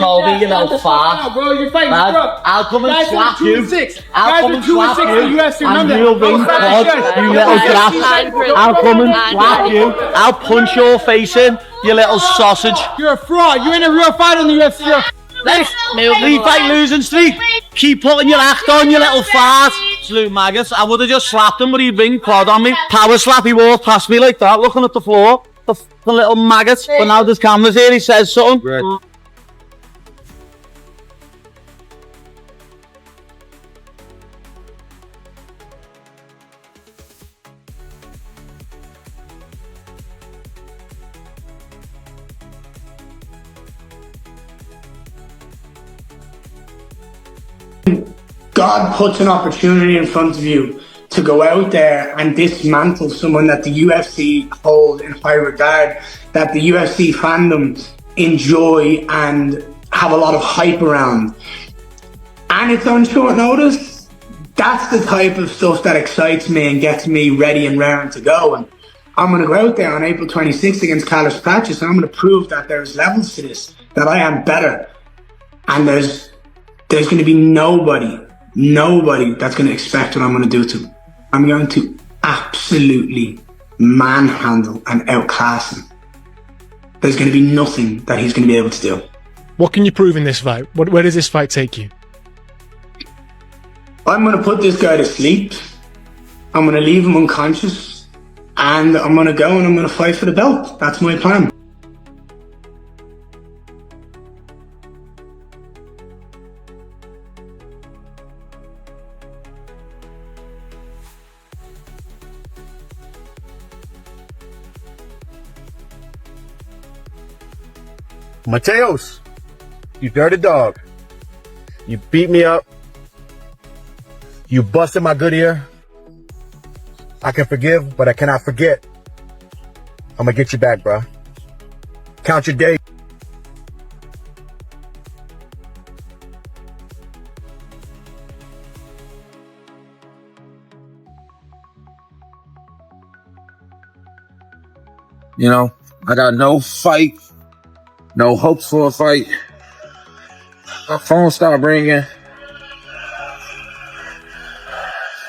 Colby, you know, far. Bro, you're fighting, Lad, bro. I'll come and slap you. I'll come and Guys, slap are 2-6 in you. the UFC, And remember? you'll ring God, you little brat. I'll come and slap you. I'll punch your face in, you little sausage. You're a fraud. You ain't a real fighter in the UFC. Leave fight losing streak. Keep putting your act on, you little fart. Absolute maggots. I would have just slapped him, but he'd ring quad on me. Power slap, he walked past me like that, looking at the floor. The little maggots. But now there's cameras here, he says something. Right. God puts an opportunity in front of you to go out there and dismantle someone that the UFC hold in high regard, that the UFC fandom enjoy and have a lot of hype around. And it's on short notice. That's the type of stuff that excites me and gets me ready and raring to go. And I'm going to go out there on April 26th against Carlos Pratchett, and I'm going to prove that there's levels to this, that I am better. And there's going to be nobody that's going to expect what I'm going to do to him. I'm going to absolutely manhandle and outclass him. There's going to be nothing that he's going to be able to do. What can you prove in this fight? Where does this fight take you? I'm going to put this guy to sleep. I'm going to leave him unconscious. And I'm going to go and I'm going to fight for the belt. That's my plan. Mateos, you dirty dog. You beat me up. You busted my good ear. I can forgive, but I cannot forget. I'm gonna get you back, bro. Count your days. You know, I got no fight. No hopes for a fight. My phone stopped ringing.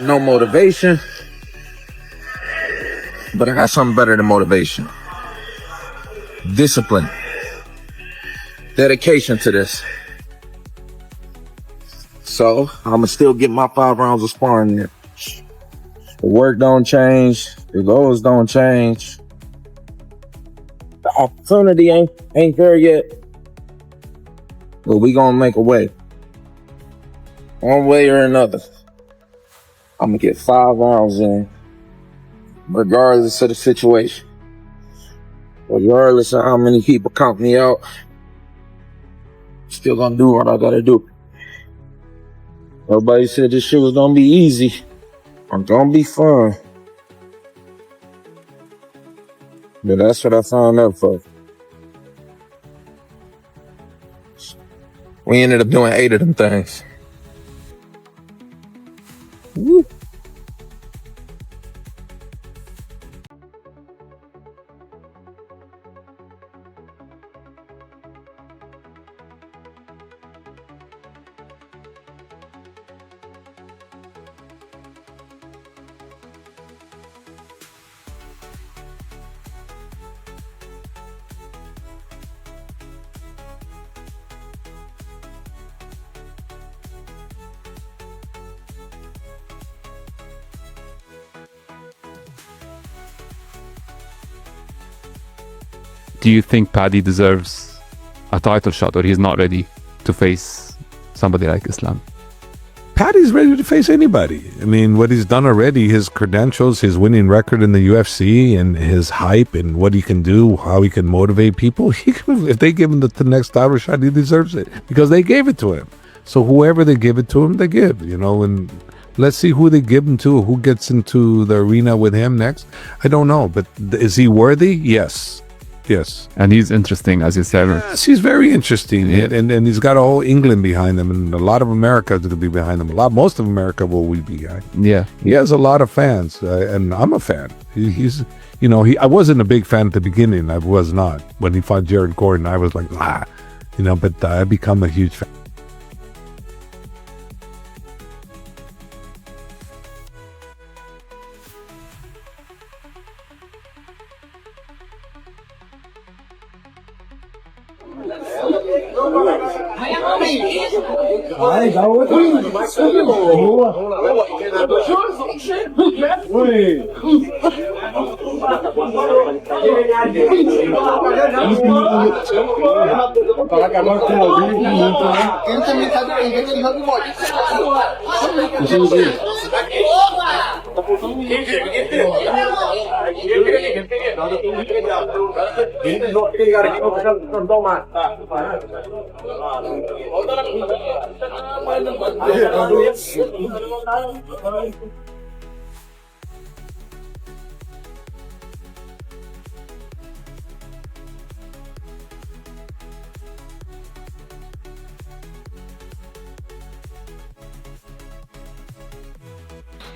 No motivation. But I got something better than motivation. Discipline. Dedication to this. So, I'ma still get my 5 rounds of sparring in. The work don't change. The goals don't change. The opportunity ain't there yet. But we gonna make a way. One way or another. I'm gonna get 5 rounds in. Regardless of the situation. Regardless of how many people count me out. Still gonna do what I gotta do. Everybody said this shit was gonna be easy. It's gonna be fun. But that's what I signed up for. We ended up doing 8 of them things. Woo. Do you think Paddy deserves a title shot, or he's not ready to face somebody like Islam? Paddy's ready to face anybody. I mean, what he's done already, his credentials, his winning record in the UFC, and his hype, and what he can do, how he can motivate people. If they give him the next title shot, he deserves it because they gave it to him. So whoever they give it to him, they give, you know, and let's see who they give him to, who gets into the arena with him next. I don't know, but is he worthy? Yes. Yes. And he's interesting, as you said. Yes, he's very interesting. And he's got all England behind him, and a lot of America is going to be behind him. Most of America will be behind. Yeah. He has a lot of fans, and I'm a fan. He's, you know, I wasn't a big fan at the beginning. I was not. When he fought Jared Gordon, I was like, you know, but I've become a huge fan.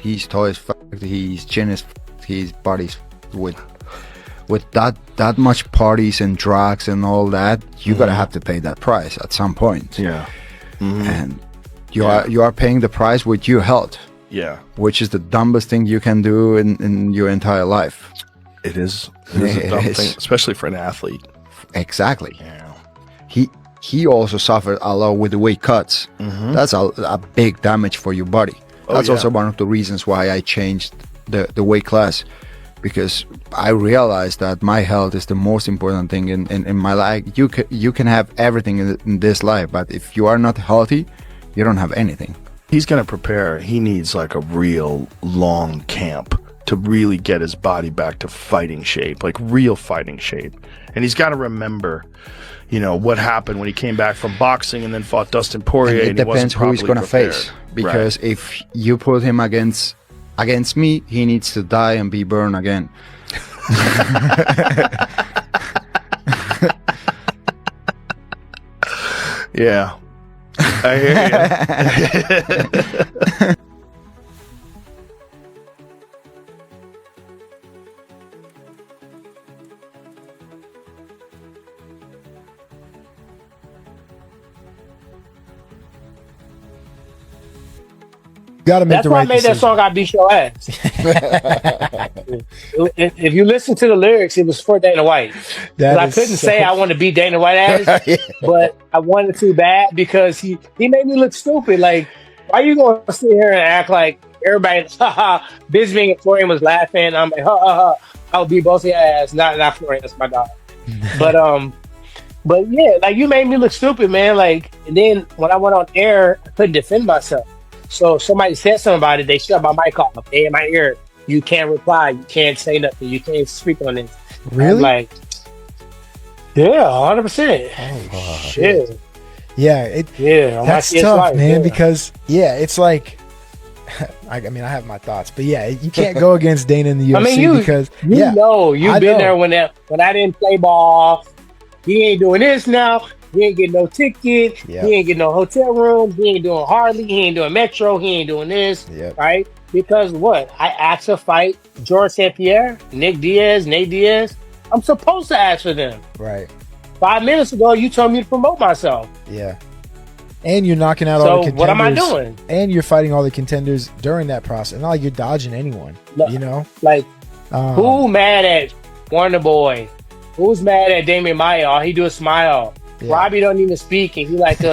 His toe is fucked, his chin is fucked, his body's fucked. With that much parties and drugs and all that, you gotta have to pay that price at some point. Yeah. And you are paying the price with your health. Yeah. Which is the dumbest thing you can do in your entire life. It is a dumb thing, especially for an athlete. Exactly. Yeah. He also suffered a lot with the weight cuts. That's a big damage for your body. That's also one of the reasons why I changed the weight class, because I realized that my health is the most important thing in my life. You can have everything in this life, but if you are not healthy, you don't have anything. He's going to prepare. He needs like a real long camp to really get his body back to fighting shape, like real fighting shape. And he's got to remember, you know, what happened when he came back from boxing and then fought Dustin Poirier. And it depends who he's going to face, because if you put him against me, he needs to die and be burned again. Yeah, I hear you. Gotta make That's the why right I made decision. that song, I Beat Your Ass. If you listen to the lyrics, it was for Dana White. That I is couldn't so- say I want to beat Dana White ass, but I wanted to bad because he made me look stupid. Like, why you going to sit here and act like everybody, Bisbee and Florian was laughing. I'm like, I'll beat both of your ass. Not Florian, that's my dog. But yeah, like, you made me look stupid, man. Like, and then when I went on air, I couldn't defend myself. So if somebody said something about it, they shut my mic off. They in my ear. You can't reply. You can't say nothing. You can't speak on this. Really? I'm like, yeah, 100%. Oh, Shit. Yeah, Yeah. that's my kid's tough, life, man. yeah. Because it's like, I mean, I have my thoughts, but yeah, you can't go against Dana in the UFC I mean, because you know, you've I been know. there when I didn't play ball. He ain't doing this now. He ain't getting no ticket. Yeah. He ain't getting no hotel room. He ain't doing Harley. He ain't doing Metro. He ain't doing this. Yep. Right? Because what? I asked to fight George St. Pierre, Nate Diaz. I'm supposed to ask for them. Right. 5 minutes ago, you told me to promote myself. Yeah. And you're knocking out all the So contenders. what am I doing? And you're fighting all the contenders during that process. Not like you're dodging anyone. Look, You know? Like, who mad at Warner Boy? Who's mad at Damian Maia? All he do is smile. Yeah. Robbie don't even speak, and he like a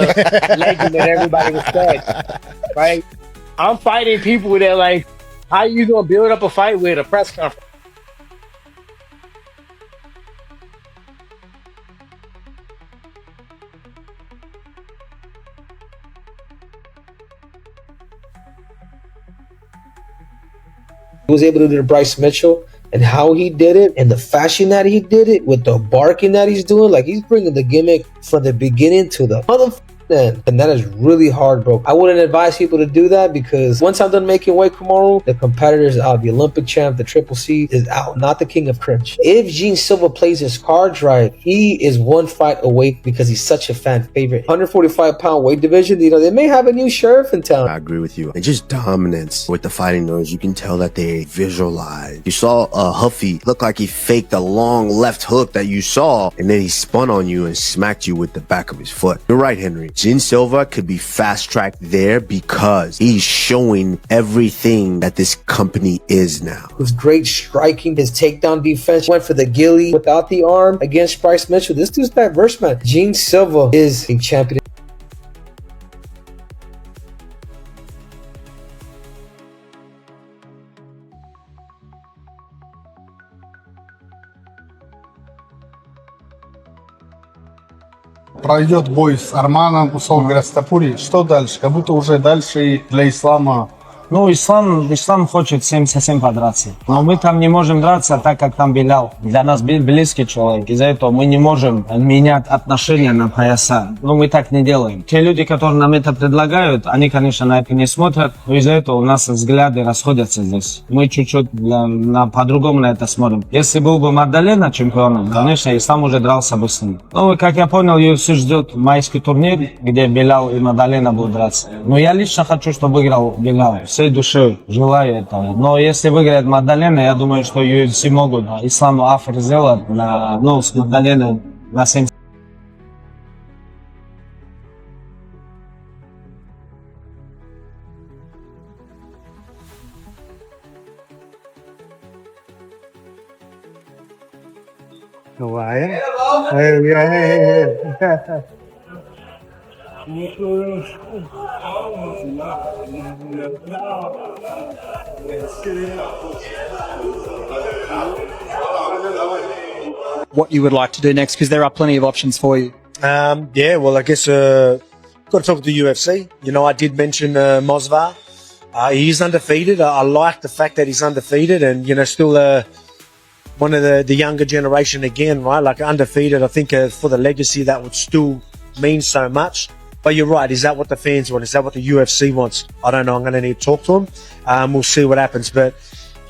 legend that everybody respects, right? I'm fighting people that like, how you gonna build up a fight with a press conference? He was able to do the Bryce Mitchell, and how he did it and the fashion that he did it with the barking that he's doing. Like, he's bringing the gimmick from the beginning to the then that is really hard, bro. I wouldn't advise people to do that because once I'm done making weight, Kamaru, the competitor's out. The Olympic champ, the Triple C, is out, not the king of cringe. If Gene Silva plays his cards right, he is one fight away because he's such a fan favorite. 145-pound weight division, they may have a new sheriff in town. I agree with you. And just dominance with the fighting noise. You can tell that they visualize. You saw Huffy look like he faked a long left hook that you saw, and then he spun on you and smacked you with the back of his foot. You're right, Henry. Gene Silva could be fast-tracked there because he's showing everything that this company is now. It was great striking. His takedown defense went for the ghillie without the arm against Bryce Mitchell. This dude's diverse, man. Gene Silva is a champion. Пройдет бой с Арманом, кусок Грастапури. Что дальше? Как будто уже дальше и для Ислама. Ну, Ислам хочет 77 подраться. Но мы там не можем драться так, как там Белял. Для нас близкий человек. Из-за этого мы не можем менять отношения на пояса. Ну, мы так не делаем. Те люди, которые нам это предлагают, они, конечно, на это не смотрят. Но из-за этого у нас взгляды расходятся здесь. Мы чуть-чуть по-другому на это смотрим. Если был бы Магдалена чемпионом, конечно, Ислам уже дрался бы с ним. Ну, как я понял, UFC ждет майский турнир, где Белял и Магдалена будут драться. Но я лично хочу, чтобы выиграл Белял. Всей душой желаю этого. Но если выиграет Магдалена, я думаю, что UFC могут Исламу афер сделать с Магдаленой на 70. Давай. What you would like to do next, because there are plenty of options for you. Yeah, well, I guess got to talk to the UFC. I did mention Mosvar. He's undefeated. I like the fact that he's undefeated and, still one of the younger generation again, right? Like undefeated. I think for the legacy that would still mean so much. But you're right. Is that what the fans want? Is that what the UFC wants? I don't know. I'm going to need to talk to him. We'll see what happens. But,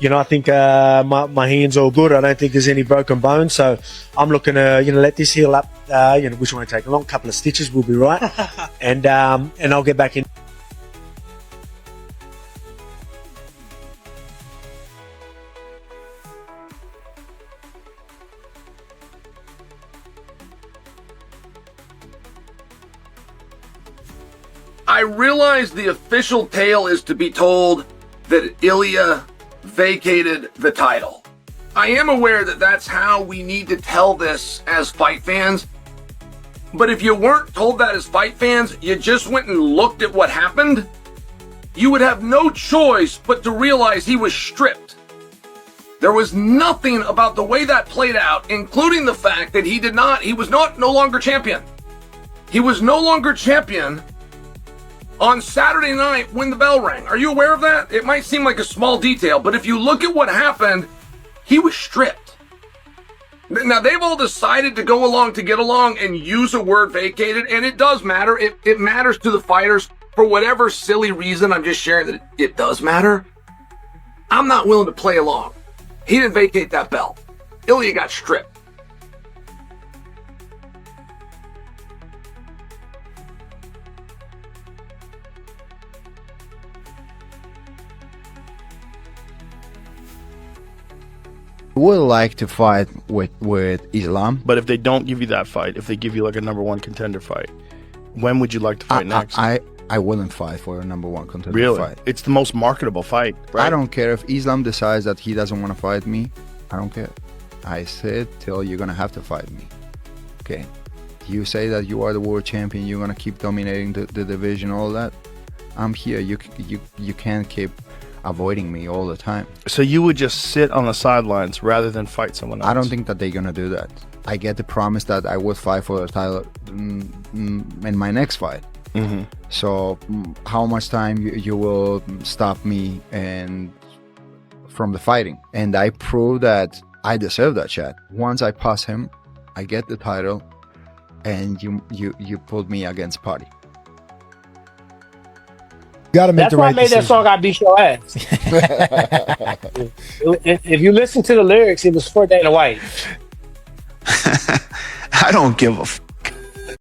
I think my hand's all good. I don't think there's any broken bones. So I'm looking to, let this heal up. Which won't take a long couple of stitches. We'll be right. and I'll get back in. I realize the official tale is to be told that Ilya vacated the title. I am aware that that's how we need to tell this as fight fans. But if you weren't told that as fight fans, you just went and looked at what happened, you would have no choice but to realize he was stripped. There was nothing about the way that played out, including the fact that he was no longer champion. He was no longer champion on Saturday night when the bell rang. Are you aware of that? It might seem like a small detail, but if you look at what happened, he was stripped. Now, they've all decided to go along to get along and use a word vacated, and it does matter. It matters to the fighters for whatever silly reason. I'm just sharing that it does matter. I'm not willing to play along. He didn't vacate that belt. Ilya got stripped. Would like to fight with Islam. But if they don't give you that fight, if they give you like a number one contender fight, when would you like to fight next? I wouldn't fight for a number one contender fight. It's the most marketable fight, right? I don't care if Islam decides that he doesn't want to fight me. I don't care. I said till you're gonna have to fight me. Okay. You say that you are the world champion, you're gonna keep dominating the division, all that. I'm here. You can't keep avoiding me all the time. So you would just sit on the sidelines rather than fight someone else? I don't think that they're gonna do that. I get the promise that I would fight for the title in my next fight. Mm-hmm. So how much time you will stop me and from the fighting? And I prove that I deserve that shot. Once I pass him, I get the title, and you put me against Paddy. Got to make That's the why right I made that decision. song. I beat your ass. If you listen to the lyrics, it was for Dana White. I don't give a